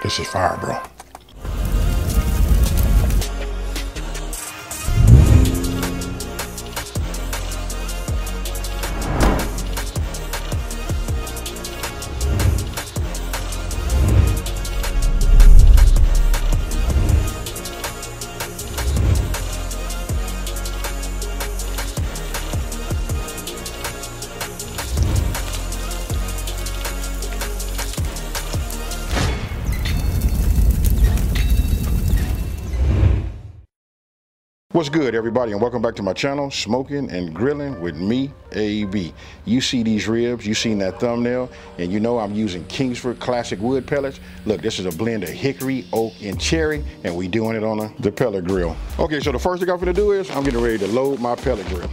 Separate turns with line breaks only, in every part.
This is fire, bro. What's good, everybody, and welcome back to my channel, Smoking and Grilling with me, AB. You see these ribs, you seen that thumbnail, and you know I'm using Kingsford classic wood pellets. Look, this is a blend of hickory, oak, and cherry, and we doing it on the pellet grill. Okay, so the first thing I'm gonna do is I'm getting ready to load my pellet grill.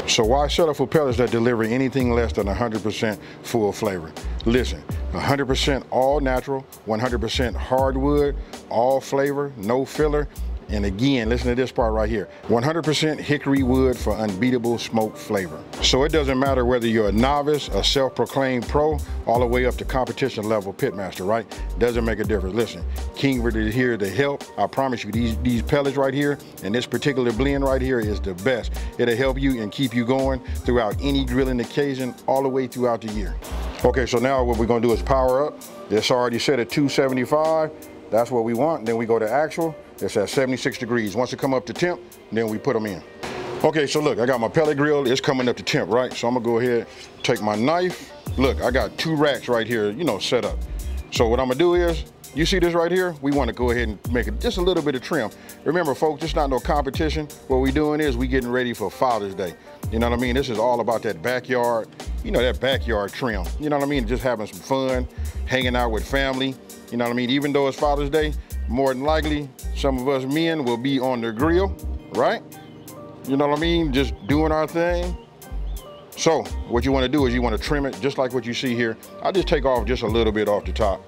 So why settle for pellets that deliver anything less than 100% full flavor? Listen, 100% all natural, 100% hardwood, all flavor, no filler. And again, listen to this part right here. 100% hickory wood for unbeatable smoke flavor. So it doesn't matter whether you're a novice, a self-proclaimed pro, all the way up to competition level pitmaster, right? Doesn't make a difference. Listen, Kingsford is here to help. I promise you, these pellets right here and this particular blend right here is the best. It'll help you and keep you going throughout any grilling occasion all the way throughout the year. Okay, so now what we're gonna do is power up. It's already set at 275. That's what we want. Then we go to actual. It's at 76 degrees. Once it come up to temp, then we put them in. Okay, so look, I got my pellet grill. It's coming up to temp, right? So I'm gonna go ahead, take my knife. Look, I got 2 racks right here, you know, set up. So what I'm gonna do is, you see this right here? We wanna go ahead and make it just a little bit of trim. Remember, folks, it's not no competition. What we doing is we getting ready for Father's Day. You know what I mean? This is all about that backyard, you know, that backyard trim. You know what I mean? Just having some fun, hanging out with family. You know what I mean? Even though it's Father's Day, more than likely, some of us men will be on the grill, right? You know what I mean? Just doing our thing. So what you want to do is you want to trim it just like what you see here. I just take off just a little bit off the top.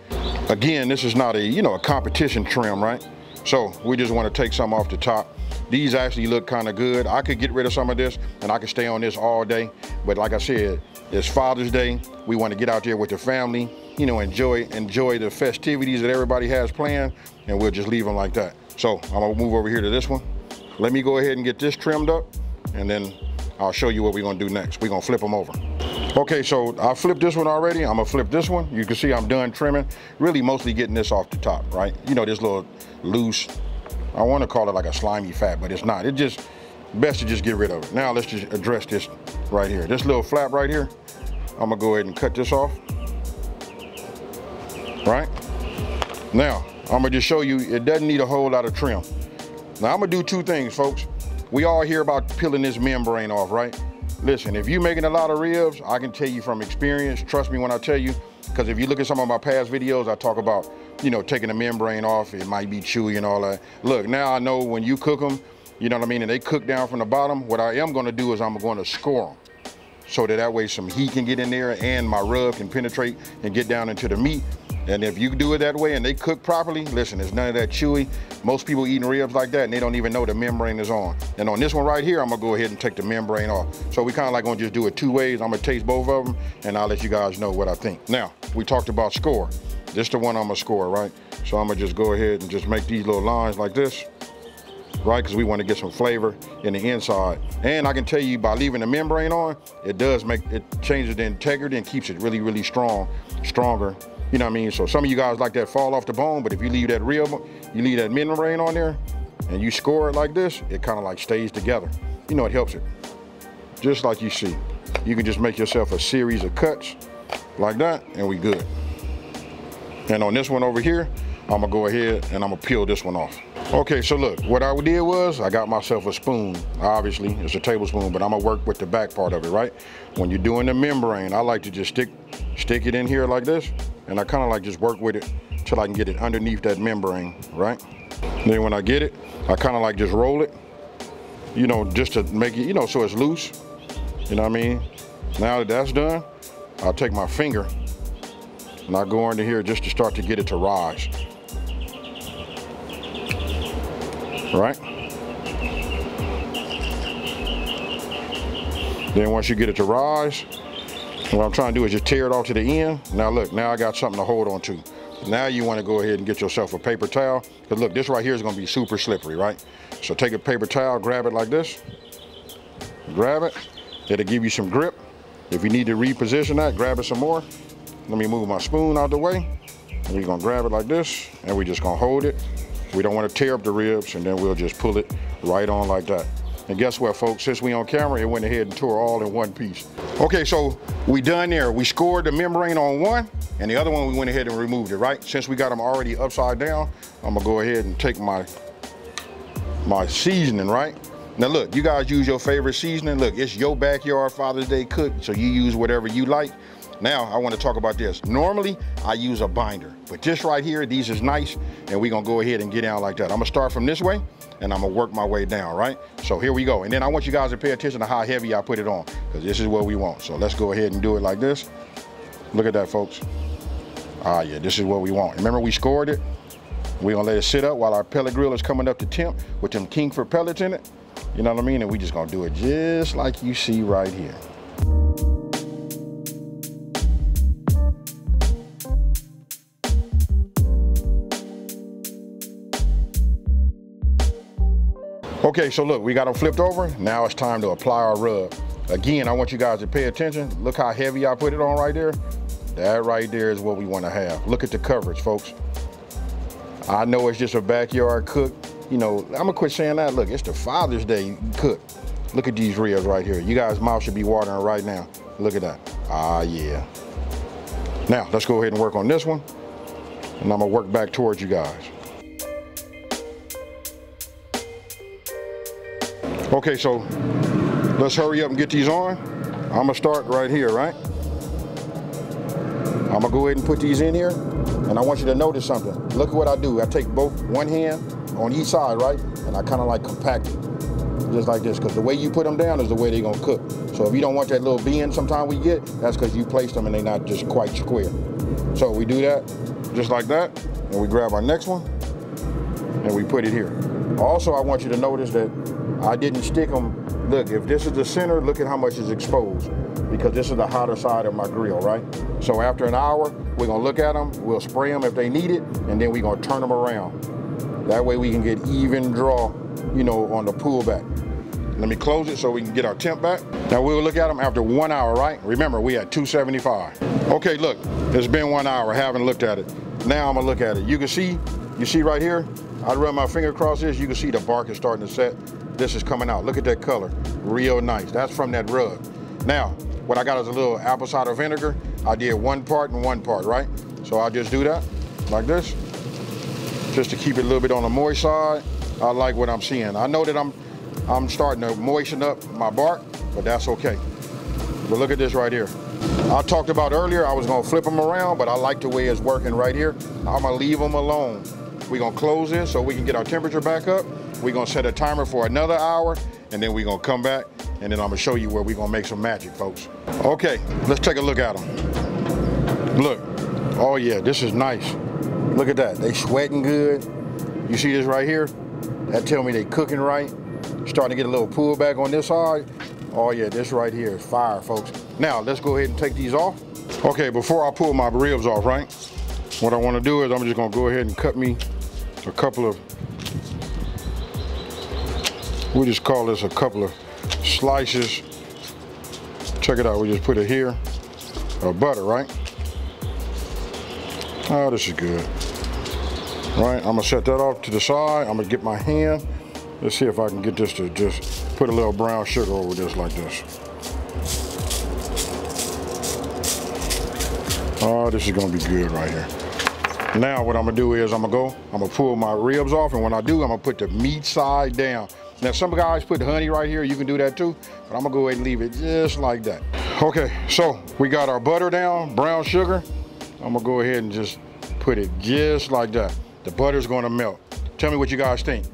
Again, this is not a, you know, a competition trim, right? So we just want to take some off the top. These actually look kind of good. I could get rid of some of this and I could stay on this all day. But like I said, it's Father's Day. We want to get out there with the family, you know, enjoy the festivities that everybody has planned, and we'll just leave them like that. So I'm gonna move over here to this one. Let me go ahead and get this trimmed up, and then I'll show you what we're gonna do next. We're gonna flip them over. Okay, so I flipped this one already. I'm gonna flip this one. You can see I'm done trimming, really mostly getting this off the top, right? You know, this little loose, I wanna call it like a slimy fat, but it's not. It's just best to just get rid of it. Now let's just address this right here. This little flap right here, I'm gonna go ahead and cut this off. Right? Now, I'm gonna just show you, it doesn't need a whole lot of trim. Now, I'm gonna do 2 things, folks. We all hear about peeling this membrane off, right? Listen, if you're making a lot of ribs, I can tell you from experience, trust me when I tell you, because if you look at some of my past videos, I talk about, you know, taking the membrane off, it might be chewy and all that. Look, now I know when you cook them, you know what I mean, and they cook down from the bottom, what I am gonna do is I'm gonna score them, so that way some heat can get in there and my rub can penetrate and get down into the meat. And if you do it that way and they cook properly, listen, there's none of that chewy. Most people eating ribs like that and they don't even know the membrane is on. And on this one right here, I'm gonna go ahead and take the membrane off. So we kind of like gonna just do it 2 ways. I'm gonna taste both of them and I'll let you guys know what I think. Now, we talked about score. This is the one I'm gonna score, right? So I'm gonna just go ahead and just make these little lines like this, right? Because we want to get some flavor in the inside. And I can tell you by leaving the membrane on, it does make, it changes the integrity and keeps it really, really stronger. You know what I mean? So some of you guys like that fall off the bone, but if you leave that you leave that membrane on there and you score it like this, it kind of like stays together. You know, it helps it. Just like you see. You can just make yourself a series of cuts like that and we good. And on this one over here, I'm gonna go ahead and I'm gonna peel this one off. Okay, so look, what I did was I got myself a spoon. Obviously, it's a tablespoon, but I'm gonna work with the back part of it, right? When you're doing the membrane, I like to just stick it in here like this, and I kind of like just work with it till I can get it underneath that membrane, right? Then when I get it, I kind of like just roll it, you know, just to make it, you know, so it's loose. You know what I mean? Now that that's done, I'll take my finger and I go under here just to start to get it to rise. Right? Then once you get it to rise, What I'm trying to do is just tear it off to the end. Now look, now I got something to hold on to. Now you want to go ahead and get yourself a paper towel, because look, this right here is going to be super slippery, right? So take a paper towel, grab it like this, grab it. It'll give you some grip. If you need to reposition that, grab it some more. Let me move my spoon out the way. And you're going to grab it like this, and we're just going to hold it. We don't want to tear up the ribs, and then we'll just pull it right on like that. And guess what, folks? Since we on camera, it went ahead and tore all in one piece. Okay, so we done there. We scored the membrane on one, and the other one we went ahead and removed it, right? Since we got them already upside down, I'm gonna go ahead and take my seasoning, right? Now look, you guys use your favorite seasoning. Look, it's your backyard Father's Day cook, so you use whatever you like. Now, I want to talk about this. Normally, I use a binder, but this right here, these is nice, and we're gonna go ahead and get down like that. I'm gonna start from this way, and I'm gonna work my way down, right? So here we go. And then I want you guys to pay attention to how heavy I put it on, because this is what we want. So let's go ahead and do it like this. Look at that, folks. Ah, yeah, this is what we want. Remember, we scored it. We're gonna let it sit up while our pellet grill is coming up to temp with them Kingsford pellets in it. You know what I mean? And we just gonna do it just like you see right here. Okay, so look, we got them flipped over. Now it's time to apply our rub. Again, I want you guys to pay attention. Look how heavy I put it on right there. That right there is what we want to have. Look at the coverage, folks. I know it's just a backyard cook. You know, I'm gonna quit saying that. Look, it's the Father's Day cook. Look at these ribs right here. You guys' mouth should be watering right now. Look at that. Ah, yeah. Now, let's go ahead and work on this one. And I'm gonna work back towards you guys. Okay, so let's hurry up and get these on. I'm gonna start right here, right? I'm gonna go ahead and put these in here, and I want you to notice something. Look at what I do. I take one hand on each side, right? And I kind of like compact it, just like this, because the way you put them down is the way they're gonna cook. So if you don't want that little bend sometime we get, that's because you placed them and they're not just quite square. So we do that, just like that, and we grab our next one, and we put it here. Also, I want you to notice that I didn't stick them. Look, if this is the center, look at how much is exposed, because this is the hotter side of my grill, right? So after an hour, we're gonna look at them, we'll spray them if they need it, and then we're gonna turn them around. That way we can get even draw, you know, on the pullback. Let me close it so we can get our temp back. Now we'll look at them after 1 hour, right? Remember, we at 275. Okay, look, it's been 1 hour, haven't looked at it. Now I'm gonna look at it. You see right here, I run my finger across this, you can see the bark is starting to set. This is coming out. Look at that color, real nice. That's from that rub. Now, what I got is a little apple cider vinegar. I did 1 part and 1 part, right? So I'll just do that, like this, just to keep it a little bit on the moist side. I like what I'm seeing. I know that I'm starting to moisten up my bark, but that's okay. But look at this right here. I talked about earlier, I was gonna flip them around, but I like the way it's working right here. I'm gonna leave them alone. We're gonna close this so we can get our temperature back up. We're gonna set a timer for another hour, and then we're gonna come back, and then I'm gonna show you where we're gonna make some magic, folks. Okay, let's take a look at them. Look, oh yeah, this is nice. Look at that, they sweating good. You see this right here? That tell me they cooking right. Starting to get a little pullback on this side. Oh yeah, this right here is fire, folks. Now, let's go ahead and take these off. Okay, before I pull my ribs off, right? What I wanna do is I'm just gonna go ahead and cut me a couple of, we just call this a couple of slices. Check it out, we just put it here, of butter, right? Oh, this is good. Right, I'm gonna set that off to the side. I'm gonna get my hand. Let's see if I can get this to just put a little brown sugar over this like this. Oh, this is gonna be good right here. Now what I'm gonna do is I'm gonna pull my ribs off, and when I do, I'm gonna put the meat side down. Now some guys put honey right here, you can do that too, but I'm gonna go ahead and leave it just like that. Okay, so we got our butter down, brown sugar. I'm gonna go ahead and just put it just like that. The butter's gonna melt. Tell me what you guys think.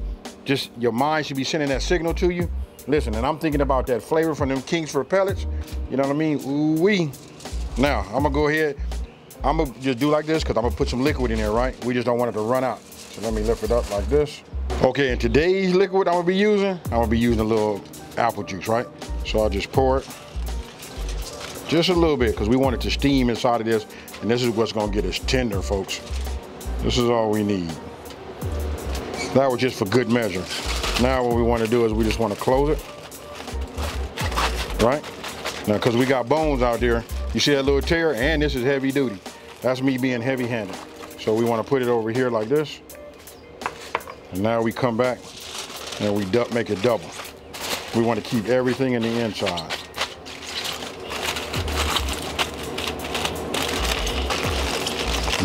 Just your mind should be sending that signal to you. Listen, and I'm thinking about that flavor from them Kingsford pellets. You know what I mean? Ooh-wee. Now, I'm gonna go ahead, I'm gonna just do like this because I'm gonna put some liquid in there, right? We just don't want it to run out. So let me lift it up like this. Okay, and today's liquid I'm gonna be using a little apple juice, right? So I'll just pour it Just a little bit, because we want it to steam inside of this, and this is what's gonna get us tender, folks. This is all we need. That was just for good measure. Now what we want to do is we just want to close it, right? Now, because we got bones out there, you see that little tear, and this is heavy duty. That's me being heavy-handed. So we want to put it over here like this, and now we come back and we make it double. We want to keep everything in the inside.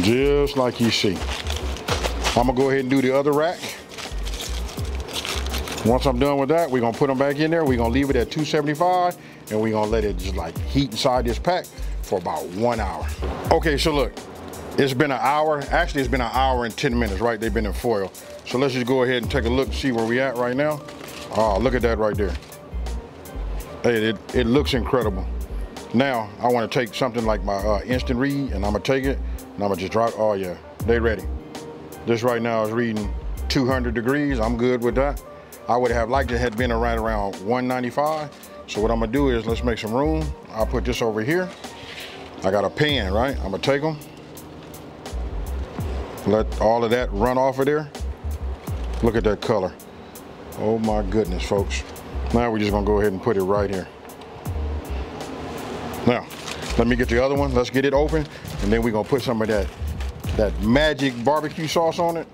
Just like you see. I'm gonna go ahead and do the other rack. Once I'm done with that, we're gonna put them back in there. We're gonna leave it at 275, and we're gonna let it just like heat inside this pack for about 1 hour. Okay, so look, it's been an hour. Actually, it's been an hour and 10 minutes, right? They've been in foil. So let's just go ahead and take a look and see where we at right now. Oh, look at that right there. Hey, it looks incredible. Now, I wanna take something like my instant read, and I'm gonna take it, and I'm gonna just drop, oh yeah, they ready. This right now is reading 200 degrees. I'm good with that. I would have liked it had been around 195. So what I'm gonna do is, let's make some room. I'll put this over here. I got a pan, right? I'm gonna take them. Let all of that run off of there. Look at that color. Oh my goodness, folks. Now we're just gonna go ahead and put it right here. Now, let me get the other one. Let's get it open, and then we're gonna put some of that magic barbecue sauce on it,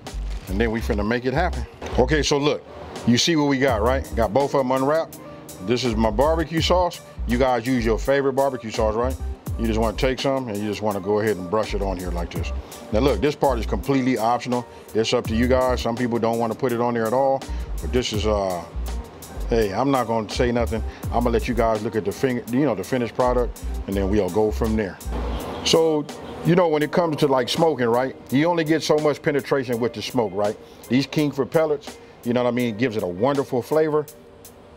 and then we finna make it happen. Okay, so look, you see what we got, right? Got both of them unwrapped. This is my barbecue sauce. You guys use your favorite barbecue sauce, right? You just want to take some, and you just want to go ahead and brush it on here like this. Now look, this part is completely optional. It's up to you guys. Some people don't want to put it on there at all, but this is hey, I'm not gonna say nothing. I'm gonna let you guys look at the finished product, and then we'll go from there. So, you know, when it comes to like smoking, right? You only get so much penetration with the smoke, right? These Kingsford pellets, you know what I mean, gives it a wonderful flavor.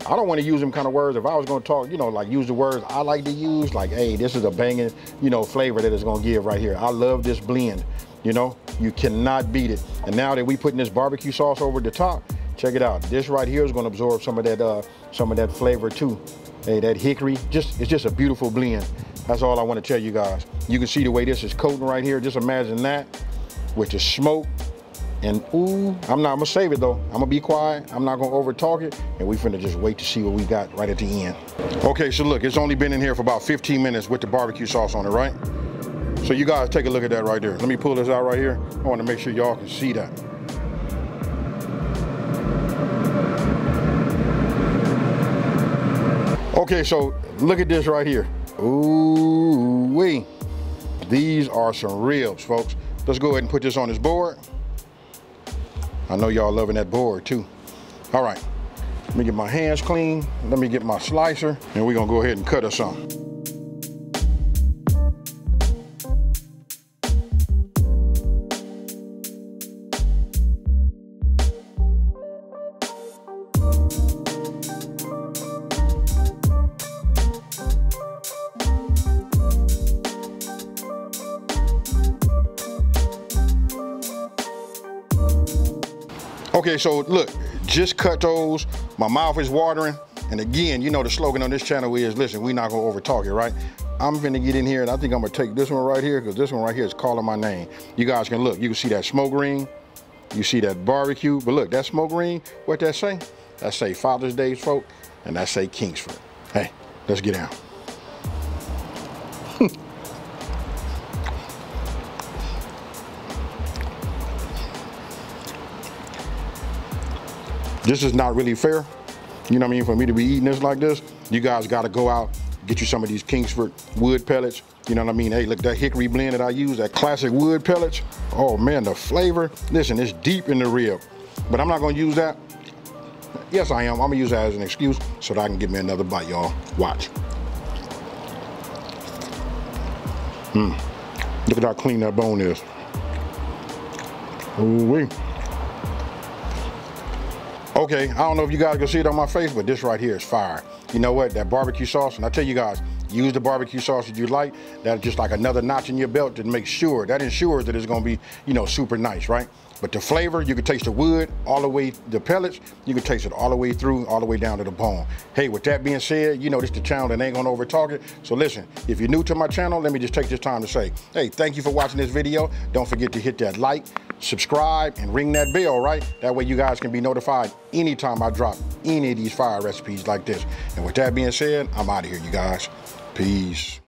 I don't want to use them kind of words. If I was going to talk, you know, like use the words I like to use, like, hey, this is a banging, you know, flavor that it's going to give right here. I love this blend, you know, you cannot beat it. And now that we putting this barbecue sauce over the top, check it out. This right here is going to absorb some of that flavor too. Hey, that hickory, it's just a beautiful blend. That's all I want to tell you guys. You can see the way this is coating right here. Just imagine that with the smoke. And ooh, I'm gonna save it though. I'm gonna be quiet. I'm not gonna over talk it. And we finna just wait to see what we got right at the end. Okay, so look, it's only been in here for about 15 minutes with the barbecue sauce on it, right? So you guys take a look at that right there. Let me pull this out right here. I wanna make sure y'all can see that. Okay, so look at this right here. Ooh wee. These are some ribs, folks. Let's go ahead and put this on this board. I know y'all loving that board too. All right, let me get my hands clean. Let me get my slicer, and we're gonna go ahead and cut us some. Okay, so look, just cut those. My mouth is watering. And again, you know the slogan on this channel is, listen, we're not gonna over talk it, right? I'm gonna get in here, and I think I'm gonna take this one right here, because this one right here is calling my name. You guys can look, you can see that smoke ring, you see that barbecue, but look, that smoke ring, what that say? That say Father's Day, folk, and that say Kingsford. Hey, let's get down. This is not really fair, you know what I mean, for me to be eating this like this. You guys gotta go out, get you some of these Kingsford wood pellets, you know what I mean? Hey, look, that hickory blend that I use, that classic wood pellets. Oh man, the flavor, listen, it's deep in the rib. But I'm not gonna use that. Yes, I am. I'm gonna use that as an excuse so that I can get me another bite, y'all. Watch. Look at how clean that bone is. Ooh-wee. Okay, I don't know if you guys can see it on my face, but this right here is fire. You know what, that barbecue sauce, and I tell you guys, use the barbecue sauce that you like. That's just like another notch in your belt to make sure, that ensures that it's gonna be, you know, super nice, right? But the flavor, you can taste the wood all the way, the pellets, you can taste it all the way through, all the way down to the bone. Hey, with that being said, you know this is the channel that ain't gonna over talk it. So listen, if you're new to my channel, let me just take this time to say, hey, thank you for watching this video. Don't forget to hit that like, subscribe, and ring that bell, right? That way you guys can be notified anytime I drop any of these fire recipes like this. And with that being said, I'm out of here, you guys. Peace.